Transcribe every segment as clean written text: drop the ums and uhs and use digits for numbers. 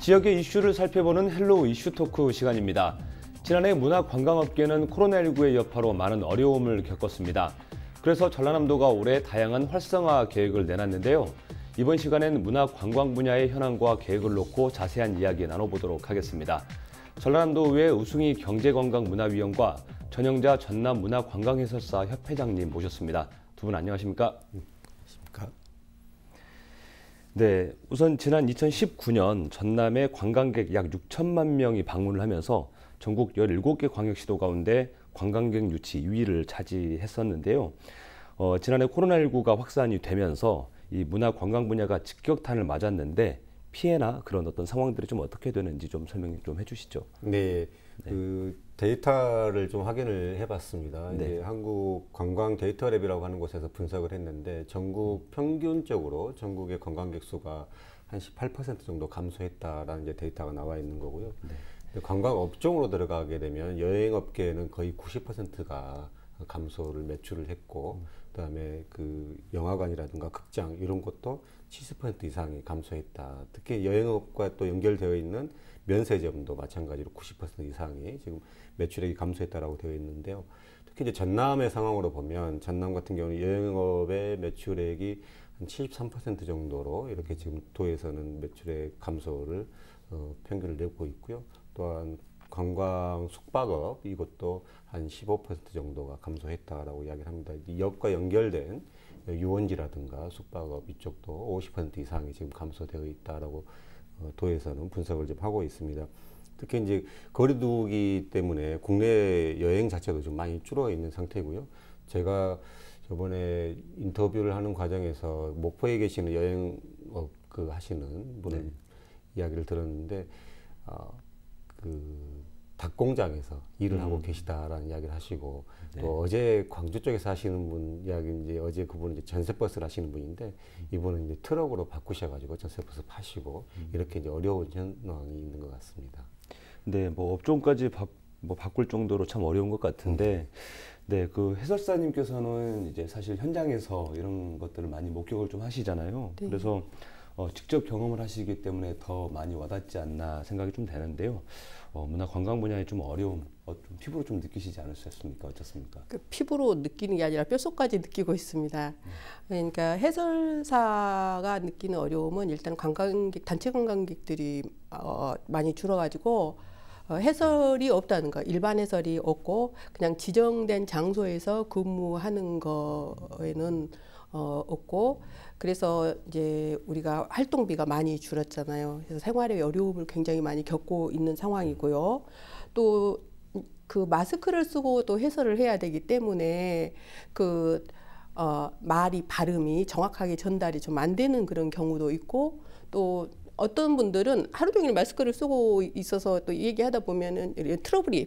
지역의 이슈를 살펴보는 헬로우 이슈 토크 시간입니다. 지난해 문화관광업계는 코로나19의 여파로 많은 어려움을 겪었습니다. 그래서 전라남도가 올해 다양한 활성화 계획을 내놨는데요. 이번 시간엔 문화관광 분야의 현황과 계획을 놓고 자세한 이야기 나눠보도록 하겠습니다. 전라남도의회 우승희 경제관광문화위원과 전영자 전남문화관광해설사 협회장님 모셨습니다. 두 분 안녕하십니까? 네, 우선 지난 2019년 전남에 관광객 약 6천만 명이 방문을 하면서 전국 17개 광역시도 가운데 관광객 유치 2위를 차지했었는데요. 지난해 코로나19가 확산이 되면서 이 문화관광 분야가 직격탄을 맞았는데 피해나 그런 어떤 상황들이 좀 어떻게 되는지 좀 설명 좀 해주시죠. 네, 그 데이터를 좀 확인을 해봤습니다. 네. 이제 한국 관광 데이터랩이라고 하는 곳에서 분석을 했는데 전국 평균적으로 전국의 관광객 수가 한 18% 정도 감소했다라는 이제 데이터가 나와 있는 거고요. 네. 관광 업종으로 들어가게 되면 여행업계는 거의 90%가 감소를 매출을 했고, 그다음에 그 영화관이라든가 극장 이런 것도 70% 이상이 감소했다. 특히 여행업과 또 연결되어 있는 면세점도 마찬가지로 90% 이상이 지금 매출액이 감소했다라고 되어 있는데요. 특히 이제 전남의 상황으로 보면 전남 같은 경우는 여행업의 매출액이 한 73% 정도로 이렇게 지금 도에서는 매출액 감소를 평균을 내고 있고요. 또한 관광 숙박업 이것도 한 15% 정도가 감소했다라고 이야기를 합니다. 이 업과 연결된 유원지라든가 숙박업 이쪽도 50% 이상이 지금 감소되어 있다라고 도에서는 분석을 좀 하고 있습니다. 특히 이제 거리두기 때문에 국내 여행 자체도 좀 많이 줄어 있는 상태고요. 제가 저번에 인터뷰를 하는 과정에서 목포에 계시는 여행업 그 하시는 분을 이야기를 들었는데 그 닭공장에서 일을 하고 계시다라는 이야기를 하시고, 또 어제 광주 쪽에서 하시는 분 이야기인지, 어제 그분은 이제 전세버스를 하시는 분인데 이분은 이제 트럭으로 바꾸셔가지고 전세버스 파시고 이렇게 이제 어려운 현황이 있는 것 같습니다. 네, 뭐 업종까지 바꿀 정도로 참 어려운 것 같은데, 네, 그 해설사님께서는 이제 사실 현장에서 이런 것들을 많이 목격을 좀 하시잖아요. 네. 그래서 직접 경험을 하시기 때문에 더 많이 와닿지 않나 생각이 좀 되는데요. 문화관광 분야의 좀 어려움, 좀 피부로 좀 느끼시지 않으셨습니까? 어떻습니까? 그 피부로 느끼는 게 아니라 뼛속까지 느끼고 있습니다. 그러니까 해설사가 느끼는 어려움은 일단 단체 관광객들이 많이 줄어가지고 해설이 없다는 거, 일반 해설이 없고 그냥 지정된 장소에서 근무하는 거에는 없고, 그래서 이제 우리가 활동비가 많이 줄었잖아요. 그래서 생활의 어려움을 굉장히 많이 겪고 있는 상황이고요. 또 그 마스크를 쓰고 또 해설을 해야 되기 때문에 그 발음이 정확하게 전달이 좀 안 되는 그런 경우도 있고, 또 어떤 분들은 하루 종일 마스크를 쓰고 있어서 또 얘기하다 보면은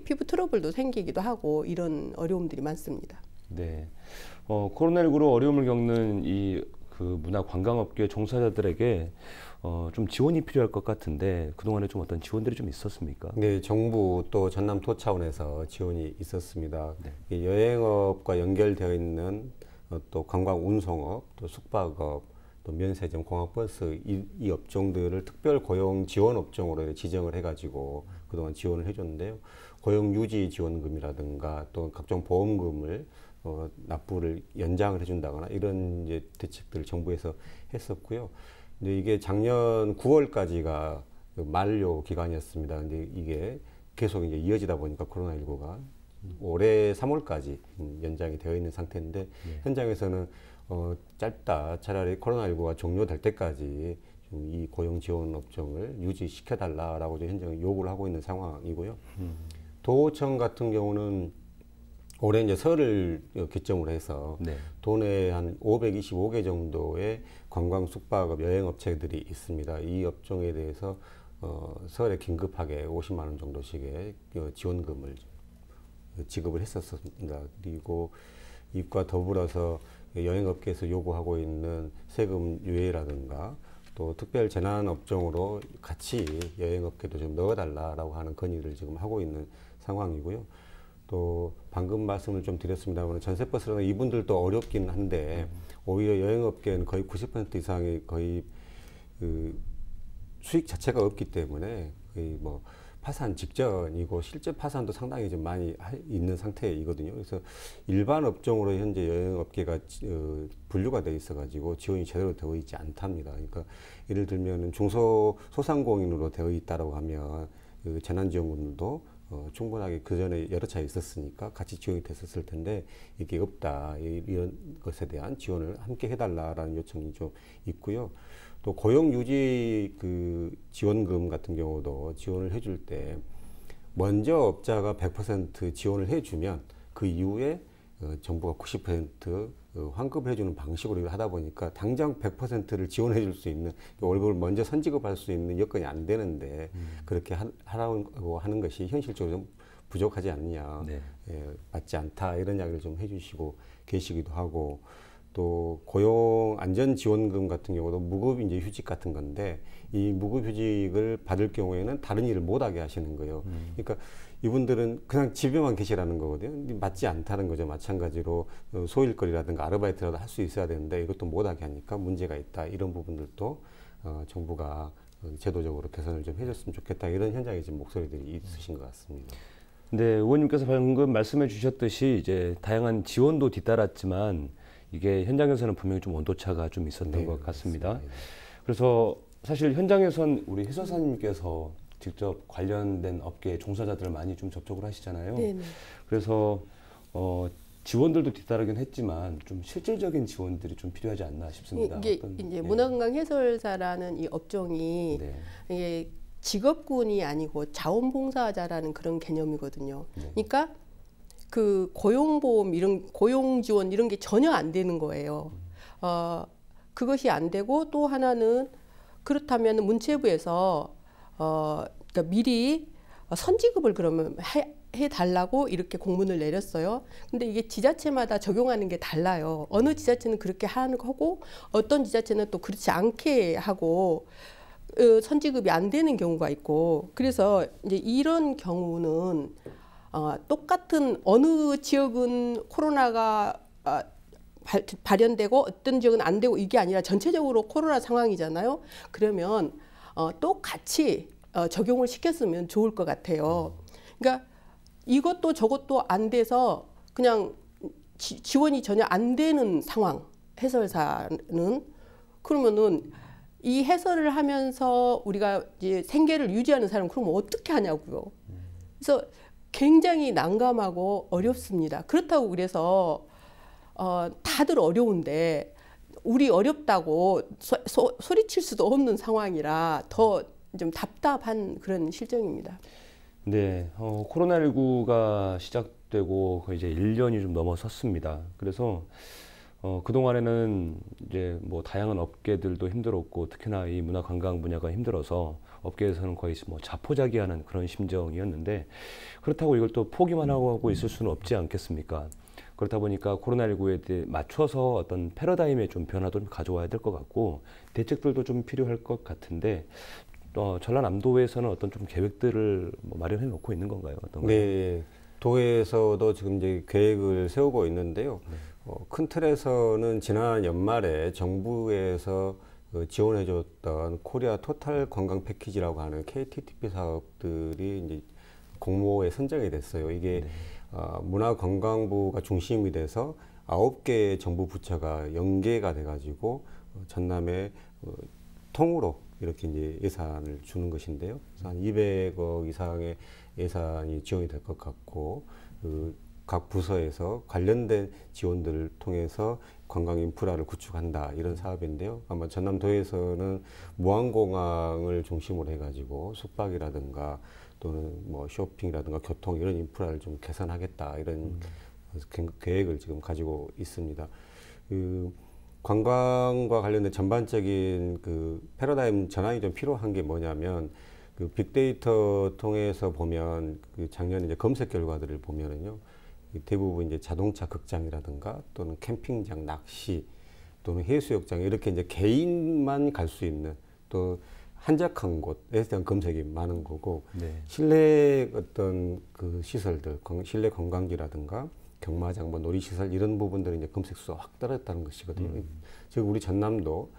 피부 트러블도 생기기도 하고 이런 어려움들이 많습니다. 네, 코로나19로 어려움을 겪는 그 문화관광업계 종사자들에게 좀 지원이 필요할 것 같은데 그동안에 좀 어떤 지원들이 좀 있었습니까? 네, 정부 또 전남도 차원에서 지원이 있었습니다. 네. 여행업과 연결되어 있는 또 관광 운송업, 또 숙박업, 또 면세점, 공항버스 이 업종들을 특별 고용 지원 업종으로 지정을 해가지고 그동안 지원을 해줬는데요. 고용 유지 지원금이라든가 또 각종 보험금을 납부를 연장을 해준다거나 이런 이제 대책들을 정부에서 했었고요. 근데 이게 작년 9월까지가 만료 기간이었습니다. 근데 이게 계속 이제 이어지다 보니까 코로나19가 올해 3월까지 연장이 되어 있는 상태인데 현장에서는 짧다. 차라리 코로나19가 종료될 때까지 좀 이 고용 지원 업종을 유지시켜달라라고 현장에 요구를 하고 있는 상황이고요. 도청 같은 경우는 올해 이제 설을 기점으로 해서 도내에 한 525개 정도의 관광 숙박업 여행업체들이 있습니다. 이 업종에 대해서 설에 긴급하게 50만 원 정도씩의 지원금을 지급을 했었습니다. 그리고 이과 더불어서 여행업계에서 요구하고 있는 세금 유예라든가 또 특별 재난 업종으로 같이 여행업계도 좀 넣어달라라고 하는 건의를 지금 하고 있는 상황이고요. 또 방금 말씀을 좀 드렸습니다만 전세버스는 이분들도 어렵긴 한데 오히려 여행업계는 거의 90% 이상이 거의 그 수익 자체가 없기 때문에 거의 뭐 파산 직전이고 실제 파산도 상당히 좀 많이 있는 상태이거든요. 그래서 일반 업종으로 현재 여행업계가 분류가 돼 있어가지고 지원이 제대로 되어 있지 않답니다. 그러니까 예를 들면 소상공인으로 되어 있다라고 하면 그 재난지원금도 충분하게 그 전에 여러 차례 있었으니까 같이 지원이 됐었을 텐데 이게 없다. 이런 것에 대한 지원을 함께 해달라라는 요청이 좀 있고요. 또 고용유지 그 지원금 같은 경우도 지원을 해줄 때 먼저 업자가 100% 지원을 해주면 그 이후에 정부가 90% 환급해주는 방식으로 이걸 하다 보니까 당장 100%를 지원해줄 수 있는 월급을 먼저 선지급할 수 있는 여건이 안 되는데 그렇게 하라고 하는 것이 현실적으로 좀 부족하지 않느냐, 네. 맞지 않다 이런 이야기를 좀 해주시고 계시기도 하고. 또 고용 안전 지원금 같은 경우도 무급 이제 휴직 같은 건데 이 무급 휴직을 받을 경우에는 다른 일을 못 하게 하시는 거예요. 그러니까 이분들은 그냥 집에만 계시라는 거거든요. 맞지 않다는 거죠. 마찬가지로 소일거리라든가 아르바이트라도 할 수 있어야 되는데 이것도 못 하게 하니까 문제가 있다. 이런 부분들도 정부가 제도적으로 개선을 좀 해줬으면 좋겠다. 이런 현장에 지금 목소리들이 있으신 것 같습니다. 네, 의원님께서 방금 말씀해 주셨듯이 이제 다양한 지원도 뒤따랐지만 이게 현장에서는 분명히 좀 온도차가 좀 있었던 네, 것 같습니다. 맞습니다. 그래서 사실 현장에선 우리 해설사님께서 직접 관련된 업계 종사자들을 많이 좀 접촉을 하시잖아요. 네네. 그래서 지원들도 뒤따르긴 했지만 좀 실질적인 지원들이 좀 필요하지 않나 싶습니다. 이게 이제 문화관광 해설사라는 이 업종이 네. 이게 직업군이 아니고 자원봉사자라는 그런 개념이거든요. 네. 그러니까 그 고용보험 이런 고용지원 이런 게 전혀 안 되는 거예요. 그것이 안 되고 또 하나는 그렇다면 문체부에서 그러니까 미리 선지급을 그러면 해달라고 이렇게 공문을 내렸어요. 근데 이게 지자체마다 적용하는 게 달라요. 어느 지자체는 그렇게 하는 거고 어떤 지자체는 또 그렇지 않게 하고 선지급이 안 되는 경우가 있고 그래서 이제 이런 경우는 똑같은 어느 지역은 코로나가 발현되고 어떤 지역은 안 되고 이게 아니라 전체적으로 코로나 상황이잖아요. 그러면 똑같이 적용을 시켰으면 좋을 것 같아요. 그러니까 이것도 저것도 안 돼서 그냥 지원이 전혀 안 되는 상황, 해설사는 그러면은 이 해설을 하면서 우리가 이제 생계를 유지하는 사람 그러면 어떻게 하냐고요. 그래서 굉장히 난감하고 어렵습니다. 그렇다고 그래서 다들 어려운데 우리 어렵다고 소리칠 수도 없는 상황이라 더 좀 답답한 그런 실정입니다. 네, 코로나19가 시작되고 거의 이제 1년이 좀 넘어섰습니다. 그래서 그동안에는 이제 뭐 다양한 업계들도 힘들었고 특히나 이 문화관광 분야가 힘들어서 업계에서는 거의 뭐 자포자기하는 그런 심정이었는데 그렇다고 이걸 또 포기만 하고 있을 수는 없지 않겠습니까? 그렇다 보니까 코로나19에 맞춰서 어떤 패러다임의 좀 변화도 좀 가져와야 될 것 같고 대책들도 좀 필요할 것 같은데 전라남도에서는 어떤 좀 계획들을 뭐 마련해 놓고 있는 건가요? 어떤가요? 네, 도에서도 지금 이제 계획을 세우고 있는데요. 큰 틀에서는 지난 연말에 정부에서 지원해줬던 코리아 토탈 관광 패키지라고 하는 KTTP 사업들이 이제 공모에 선정이 됐어요. 이게 문화관광부가 중심이 돼서 9개의 정부 부처가 연계가 돼가지고 전남에 통으로 이렇게 이제 예산을 주는 것인데요. 그래서 한 200억 이상의 예산이 지원이 될 것 같고 각 부서에서 관련된 지원들을 통해서 관광 인프라를 구축한다 이런 사업인데요. 아마 전남도에서는 무안공항을 중심으로 해가지고 숙박이라든가 또는 뭐 쇼핑이라든가 교통 이런 인프라를 좀 개선하겠다 이런 계획을 지금 가지고 있습니다. 관광과 관련된 전반적인 그 패러다임 전환이 좀 필요한 게 뭐냐면 그 빅데이터 통해서 보면 그 작년 이제 검색 결과들을 보면은요 대부분 이제 자동차 극장이라든가 또는 캠핑장, 낚시 또는 해수욕장 이렇게 이제 개인만 갈 수 있는 또 한적한 곳에 대한 검색이 많은 거고 네. 실내 어떤 그 시설들, 실내 관광지라든가 경마장, 뭐 놀이시설 이런 부분들이 이제 검색 수가 확 떨어졌다는 것이거든요. 즉 우리 전남도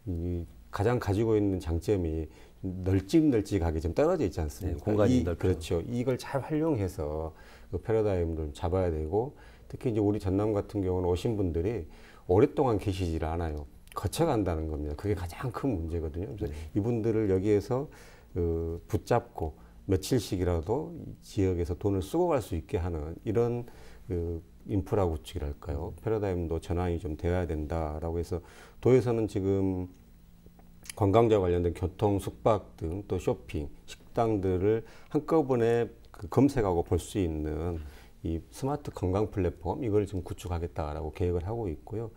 이 가장 가지고 있는 장점이 널찍널찍하게 좀 떨어져 있지 않습니까? 네, 공간이 넓죠. 그렇죠. 이걸 잘 활용해서 그 패러다임을 잡아야 되고, 특히 이제 우리 전남 같은 경우는 오신 분들이 오랫동안 계시질 않아요. 거쳐간다는 겁니다. 그게 가장 큰 문제거든요. 그래서 이분들을 여기에서 붙잡고 며칠씩이라도 이 지역에서 돈을 쓰고 갈 수 있게 하는 이런 인프라 구축이랄까요. 패러다임도 전환이 좀 되어야 된다라고 해서 도에서는 지금 관광지와 관련된 교통, 숙박 등 또 쇼핑, 식당들을 한꺼번에 검색하고 볼 수 있는 이 스마트 관광 플랫폼 이걸 좀 구축하겠다라고 계획을 하고 있고요.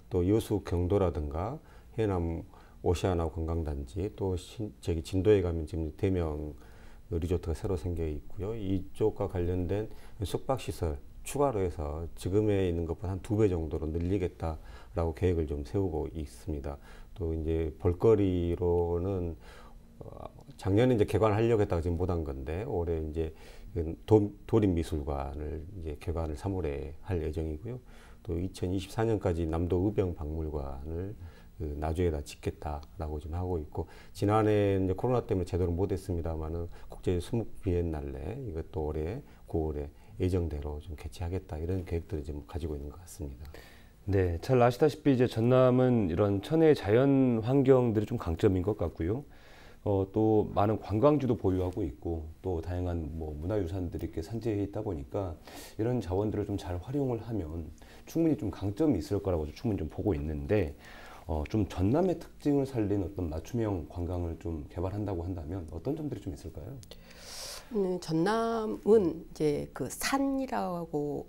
또 여수 경도라든가 해남 오시아나 관광단지 또 저기 진도에 가면 지금 대명 리조트가 새로 생겨 있고요. 이쪽과 관련된 숙박시설 추가로 해서 지금에 있는 것보다 한 2배 정도로 늘리겠다라고 계획을 좀 세우고 있습니다. 또 이제 볼거리로는 작년에 이제 개관하려고 했다가 지금 못한 건데 올해 이제 도립미술관을 이제 개관을 3월에 할 예정이고요. 또 2024년까지 남도 의병박물관을 나주에다 짓겠다라고 좀 하고 있고, 지난해 이제 코로나 때문에 제대로 못했습니다만은 국제 수묵 비엔날레 이것도 올해 9월에 예정대로 좀 개최하겠다 이런 계획들을 좀 가지고 있는 것 같습니다. 네, 잘 아시다시피 이제 전남은 이런 천혜의 자연 환경들이 좀 강점인 것 같고요. 또 많은 관광지도 보유하고 있고 또 다양한 뭐 문화유산들이 이렇게 산재해 있다 보니까 이런 자원들을 좀 잘 활용을 하면 충분히 좀 강점이 있을 거라고 충분히 좀 보고 있는데 좀 전남의 특징을 살린 어떤 맞춤형 관광을 좀 개발한다고 한다면 어떤 점들이 좀 있을까요? 전남은 이제 그 산이라고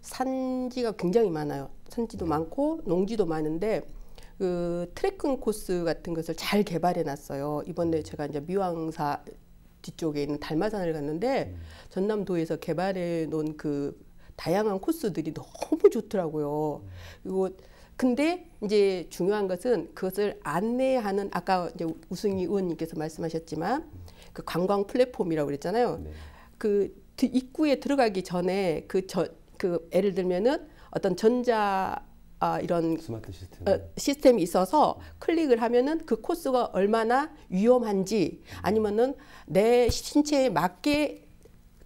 산지가 굉장히 많아요. 산지도 많고 농지도 많은데 그 트레킹 코스 같은 것을 잘 개발해 놨어요. 이번에 제가 이제 미왕사 뒤쪽에 있는 달마산을 갔는데 전남도에서 개발해 놓은 그 다양한 코스들이 너무 좋더라고요. 그리고 근데 이제 중요한 것은 그것을 안내하는 아까 이제 우승희 의원님께서 말씀하셨지만 그 관광 플랫폼이라고 그랬잖아요. 네. 그 입구에 들어가기 전에 그 예를 들면은 어떤 이런 스마트 시스템이 있어서 클릭을 하면은 그 코스가 얼마나 위험한지 아니면은 내 신체에 맞게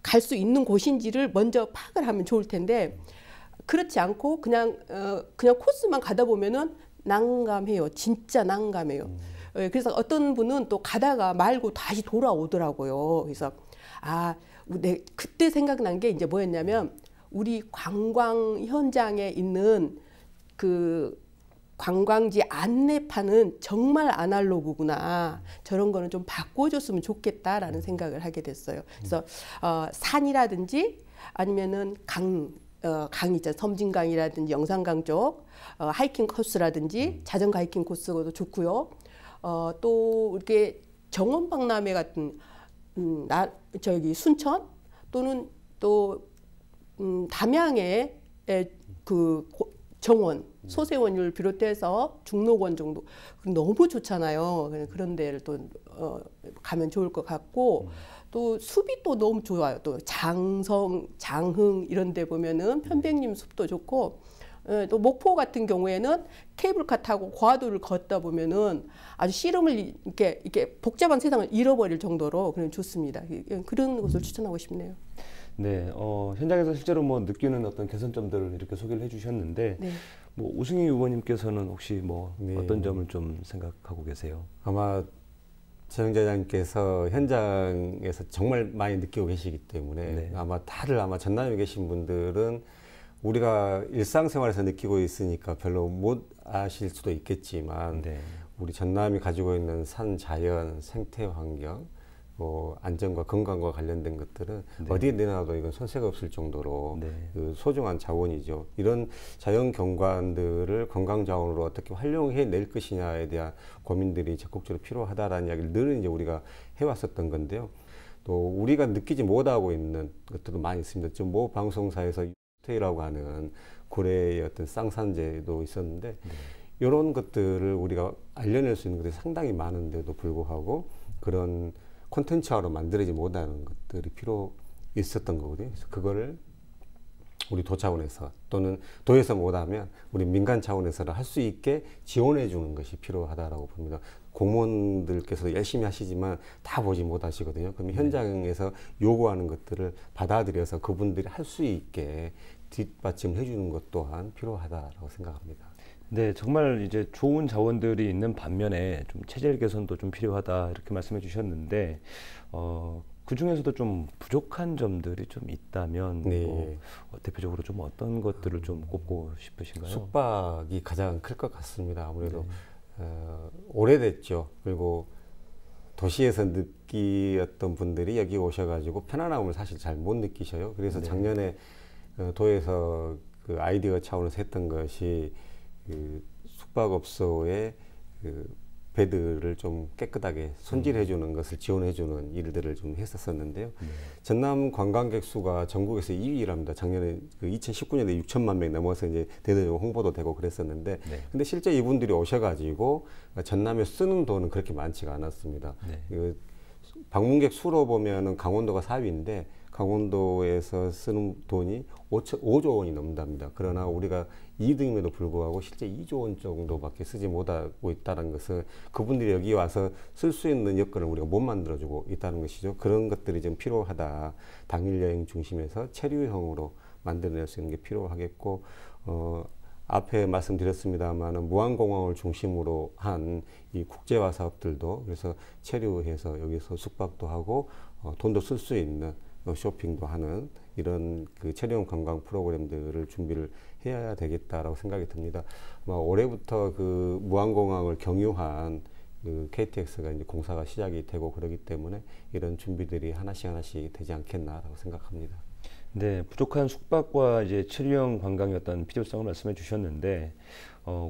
갈 수 있는 곳인지를 먼저 파악을 하면 좋을 텐데 그렇지 않고 그냥 코스만 가다 보면은 난감해요. 진짜 난감해요. 그래서 어떤 분은 또 가다가 말고 다시 돌아오더라고요. 그래서 그때 생각난 게 이제 뭐였냐면 우리 관광 현장에 있는 그 관광지 안내판은 정말 아날로그구나. 저런 거는 좀 바꿔줬으면 좋겠다라는 생각을 하게 됐어요. 그래서 산이라든지 아니면은 강 있잖아요. 섬진강이라든지 영산강 쪽 하이킹 코스라든지 자전거 하이킹 코스도 좋고요. 또 이렇게 정원박람회 같은 저기 순천 또는 또 담양의 그 정원 소세원을 비롯해서 중록원 정도 너무 좋잖아요. 그런 데를 또 가면 좋을 것 같고 또 숲이 또 너무 좋아요. 또 장성, 장흥 이런 데 보면은 편백림 숲도 좋고 또 목포 같은 경우에는 케이블카 타고 고화도를 걷다 보면은 아주 씨름을 이렇게 복잡한 세상을 잃어버릴 정도로 그냥 좋습니다. 그런 곳을 추천하고 싶네요. 네, 현장에서 실제로 뭐 느끼는 어떤 개선점들을 이렇게 소개를 해주셨는데, 네. 뭐 우승희 의원님께서는 혹시 뭐 네. 어떤 점을 좀 생각하고 계세요? 아마 최영자장께서 현장에서 정말 많이 느끼고 계시기 때문에 네. 아마 다들 전남에 계신 분들은 우리가 일상생활에서 느끼고 있으니까 별로 못 아실 수도 있겠지만 네. 우리 전남이 가지고 있는 산, 자연, 생태 환경, 안전과 건강과 관련된 것들은 네. 어디에 내놔도 이건 손색 없을 정도로 네. 그 소중한 자원이죠. 이런 자연 경관들을 관광 자원으로 어떻게 활용해 낼 것이냐에 대한 고민들이 적극적으로 필요하다라는 이야기를 늘 이제 우리가 해왔었던 건데요. 또 우리가 느끼지 못하고 있는 것들도 많이 있습니다. 지금 모 방송사에서 유테이라고 하는 고래의 어떤 쌍산제도 있었는데 네. 이런 것들을 우리가 알려낼 수 있는 것들이 상당히 많은데도 불구하고 그런 콘텐츠화로 만들어지지 못하는 것들이 필요 있었던 거거든요. 그래서 그거를 우리 도 차원에서 또는 도에서 못하면 우리 민간 차원에서는 할 수 있게 지원해 주는 것이 필요하다라고 봅니다. 공무원들께서 열심히 하시지만 다 보지 못하시거든요. 그럼 현장에서 요구하는 것들을 받아들여서 그분들이 할 수 있게 뒷받침해 주는 것 또한 필요하다라고 생각합니다. 네, 정말 이제 좋은 자원들이 있는 반면에 좀 체질 개선도 좀 필요하다 이렇게 말씀해 주셨는데 그 중에서도 좀 부족한 점들이 좀 있다면 네. 뭐 대표적으로 좀 어떤 것들을 좀 꼽고 싶으신가요? 숙박이 가장 클 것 같습니다. 아무래도 오래됐죠. 그리고 도시에서 느끼었던 분들이 여기 오셔가지고 편안함을 사실 잘 못 느끼셔요. 그래서 작년에 도에서 그 아이디어 차원에서 했던 것이 그 숙박업소의 그 배들을 좀 깨끗하게 손질해주는 것을 지원해주는 일들을 좀 했었었는데요. 전남 관광객 수가 전국에서 2위랍니다. 작년에 그 2019년에 6천만 명이 넘어서 이제 대대적으로 홍보도 되고 그랬었는데, 근데 실제 이분들이 오셔가지고 전남에 쓰는 돈은 그렇게 많지가 않았습니다. 그 방문객 수로 보면은 강원도가 4위인데 강원도에서 쓰는 돈이 5조 원이 넘는답니다. 그러나 우리가 2등임에도 불구하고 실제 2조 원 정도밖에 쓰지 못하고 있다는 것은 그분들이 여기 와서 쓸 수 있는 여건을 우리가 못 만들어주고 있다는 것이죠. 그런 것들이 좀 필요하다. 당일 여행 중심에서 체류형으로 만들어낼 수 있는 게 필요하겠고, 앞에 말씀드렸습니다만은 무안공항을 중심으로 한 이 국제화 사업들도 그래서 체류해서 여기서 숙박도 하고 돈도 쓸 수 있는 쇼핑도 하는 이런 그 체류형 관광 프로그램들을 준비를 해야 되겠다라고 생각이 듭니다. 올해부터 그 무안공항을 경유한 그 KTX가 이제 공사가 시작이 되고 그러기 때문에 이런 준비들이 하나씩 되지 않겠나라고 생각합니다. 네, 부족한 숙박과 이제 체류형 관광의 어떤 필요성을 말씀해 주셨는데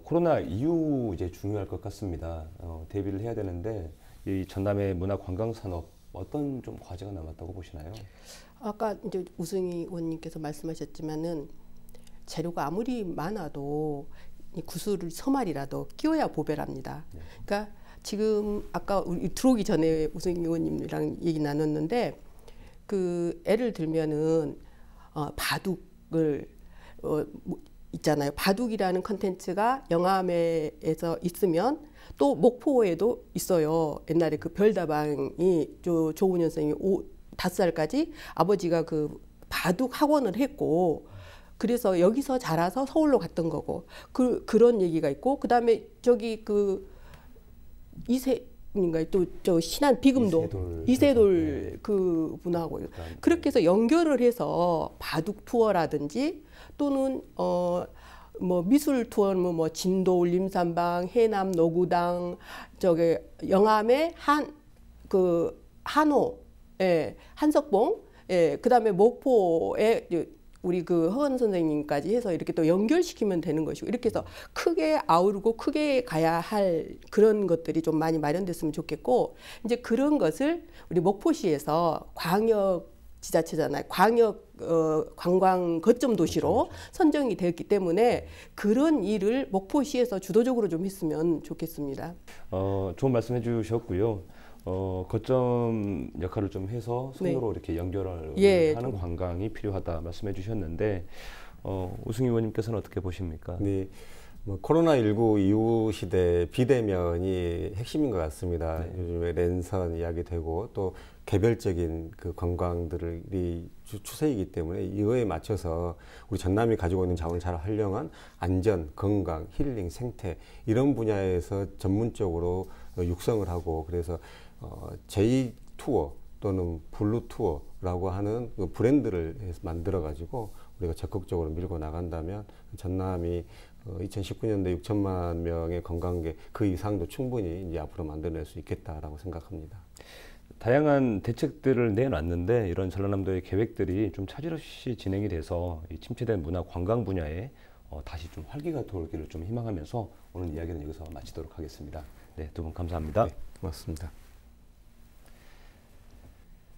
코로나 이후 이제 중요할 것 같습니다. 대비를 해야 되는데 이 전남의 문화 관광 산업 어떤 좀 과제가 남았다고 보시나요? 아까 이제 우승희 의원님께서 말씀하셨지만은 재료가 아무리 많아도 이 구슬 서말이라도 끼워야 보배랍니다. 그러니까 지금 아까 우리 들어오기 전에 우승희 의원님이랑 얘기 나눴는데 그 예를 들면은 바둑을 있잖아요. 바둑이라는 컨텐츠가 영암에서 있으면 또 목포에도 있어요. 옛날에 그 별다방이 조은현 선생님이 5살까지 아버지가 그 바둑 학원을 했고 그래서 여기서 자라서 서울로 갔던 거고 그런 얘기가 있고 그다음에 저기 그 이세인가 또 저 신안 비금도 이세돌 그 분하고 그렇게 해서 연결을 해서 바둑 투어라든지 또는 뭐 미술 투어는 뭐 진도 울림산방, 해남 노구당, 저기 영암의 한호, 한석봉, 그다음에 목포에 우리 그 허은 선생님까지 해서 이렇게 또 연결시키면 되는 것이고 이렇게 해서 크게 아우르고 크게 가야 할 그런 것들이 좀 많이 마련됐으면 좋겠고 이제 그런 것을 우리 목포시에서 광역 지자체잖아요. 광역 관광 거점 도시로 선정이 되었기 때문에 그런 일을 목포시에서 주도적으로 좀 했으면 좋겠습니다. 좋은 말씀해 주셨고요. 거점 역할을 좀 해서 손으로 이렇게 연결을 하는 관광이 필요하다 말씀해 주셨는데 우승희 의원님께서는 어떻게 보십니까? 네. 코로나19 이후 시대 비대면이 핵심인 것 같습니다. 요즘에 랜선 이야기 되고 또 개별적인 그 관광들이 추세이기 때문에 이거에 맞춰서 우리 전남이 가지고 있는 자원을 잘 활용한 안전, 건강, 힐링, 생태 이런 분야에서 전문적으로 육성을 하고 그래서 제2 투어 또는 블루 투어라고 하는 그 브랜드를 만들어 가지고 우리가 적극적으로 밀고 나간다면 전남이 2019년도에 6천만 명의 관광객 그 이상도 충분히 이제 앞으로 만들어낼 수 있겠다라고 생각합니다. 다양한 대책들을 내놨는데 이런 전라남도의 계획들이 좀 차질 없이 진행이 돼서 이 침체된 문화 관광 분야에 다시 좀 활기가 돌기를 좀 희망하면서 오늘 이야기는 여기서 마치도록 하겠습니다. 네, 두 분 감사합니다. 네, 고맙습니다.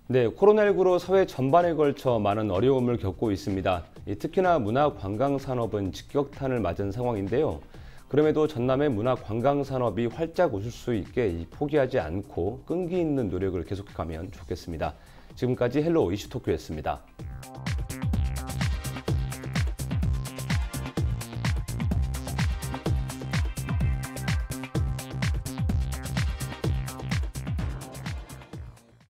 네, 코로나19로 사회 전반에 걸쳐 많은 어려움을 겪고 있습니다. 특히나 문화 관광 산업은 직격탄을 맞은 상황인데요. 그럼에도 전남의 문화 관광 산업이 활짝 웃을 수 있게 포기하지 않고 끈기 있는 노력을 계속해가면 좋겠습니다. 지금까지 헬로 이슈토크였습니다.